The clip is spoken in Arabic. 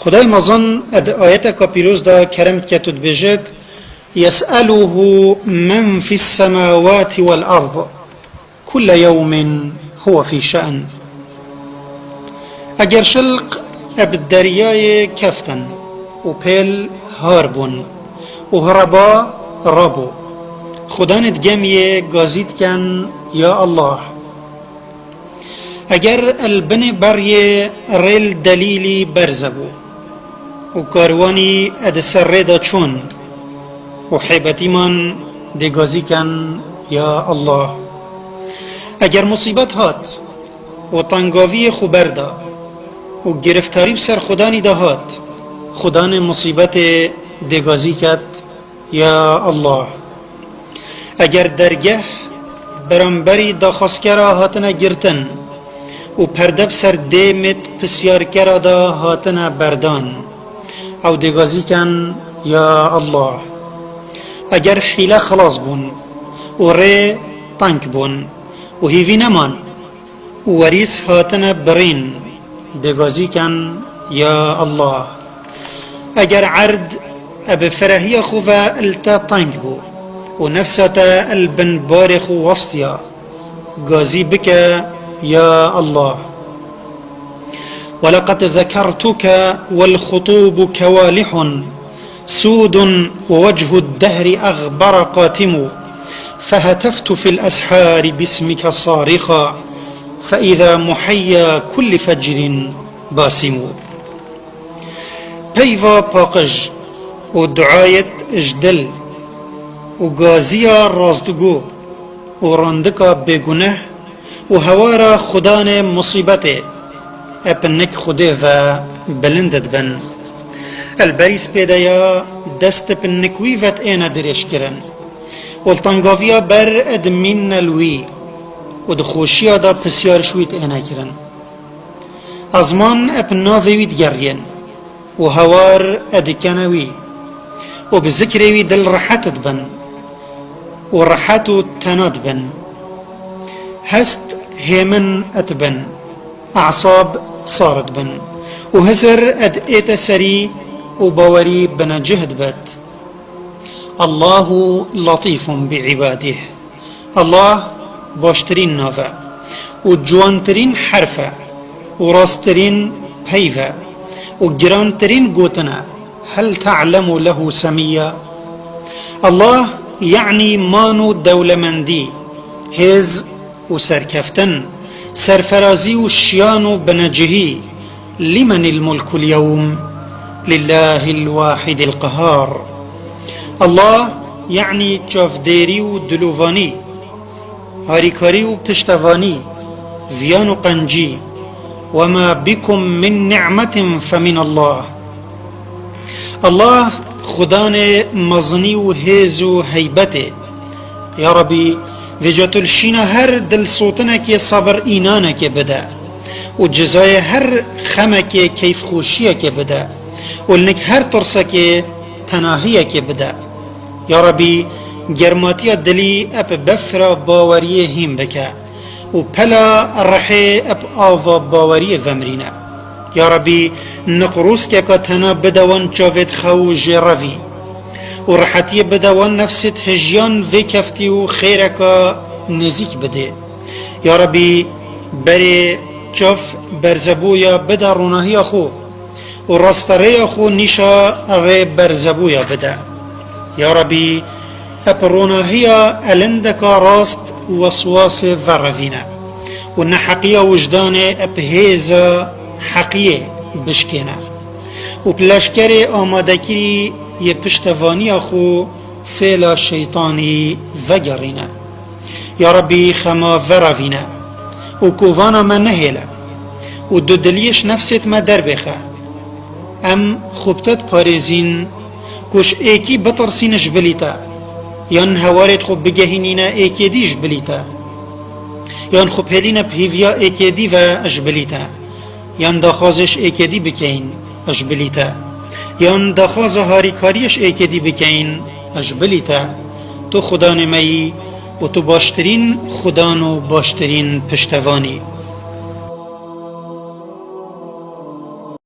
خدای مزن اد آیت کا پیروز دا کرمت که تد بجد يسأله من في السماوات والأرض كل يوم هو في شأن. اگر شلق اب دریای کفتن و پیل هاربون و هربا رابو خداند گمیه گازید کن یا الله. اگر البن بری ریل دلیلی برزبو و کاروانی اد سر دا چون و حیبتی من دی گازی کن یا الله. اگر مصیبت هات و تنگاوی خوبردا و گرفتاری سر خدانی دا هات خدان مصیبت دی گازی کد یا الله. اگر درگه برانبری دا خاسکرا هاتنا گرتن و پردب سر دیمت پسیارکرا دا هاتنا بردان او دیگازی کن یا الله. اگر حیله خلاص بون و ری تنک بون و هیوی نمان و وریس هاتنا برین دیگازی کن یا الله. اگر عرد اب فرهی خوفا التا تنک بو و نفستا البن بارخ وسطیا غازي بك يا الله. ولقد ذكرتك والخطوب كوالح سود ووجه الدهر أغبر قاتم فهتفت في الأسحار باسمك صارخا فإذا محيا كل فجر باسم. بيفا باقج ودعاية اجدل وغازيا رازدگو ورندكا بگنه وهوارا خدان مصيبته اپنك خده و بلندت بن. البريس بيدايا دست پنكوي وات اينا درش کرن والتنگاويا بر ادمين نلوي ودخوشيا دا پسيار شويت اينا کرن. ازمان اپناويت گرين وهوار ادكنوي وبذكروي دل رحتت بن ورحاتو تناد بن. هست هيمن اتبن اعصاب صارت بن وهزر اد ايت سري وباوري بنا جهد بت. الله لطيف بعباده. الله باشترين نافع وجوانترين حرفة وراسترين بيفة وجرانترين قوتنا هل تعلم له سميا. الله يعني مانو دولمندي هز وسركفتن سرفرازي والشيانو بنجهي. لمن الملك اليوم لله الواحد القهار. الله يعني جافديري ودلوفاني هاريكاري وبشتفاني فيانو قنجي وما بكم من نعمة فمن الله. الله خدان مزني وهيزو هيبته يا ربي وجات الشينا هر دل صوتنك صبر إينانك بدا وجزاي هر خمك كيف خوشيك بدا ولنك هر ترسك تناهيك بدا يا ربي جرماتيا دلي اب بفرا باوريه هم بكا وبلا الرحي اب آفا باوريه فمرينا. يا ربي نقروس كتنا بدوان جافت خو جرافي ورحتي بدوان نفست هجيان في كفتي وخيرك نزيك بده. يا ربي بري جاف برزبويا بدا روناهي اخو وراستري اخو نشا ري برزبويا بدا. يا ربي ابروناهي الندك راست وسواس فرفينا ونحقيا وجداني ابهيزا حقیه بشکنه و پلشکر آمادگیری یه پشتوانی خو فعل شیطانی وگرینه. یا ربی خما وروینه و کووانا من نهیله و دودلیش نفست ما در بخه. ام خوبتت پارزین کش ایکی بطرسینش بلیتا یان هوارت خوب بگهینینه ایکی دیش بلیتا یان خوب هلینه بهیویا ایکی دی و اش بلیتا یان داخوازش ایکدی بکین اش بلیتا یان داخواز هاریکاریش ایکدی بکین اش بلیتا. تو خدا نمی و تو باشترین خدان و باشترین پشتوانی.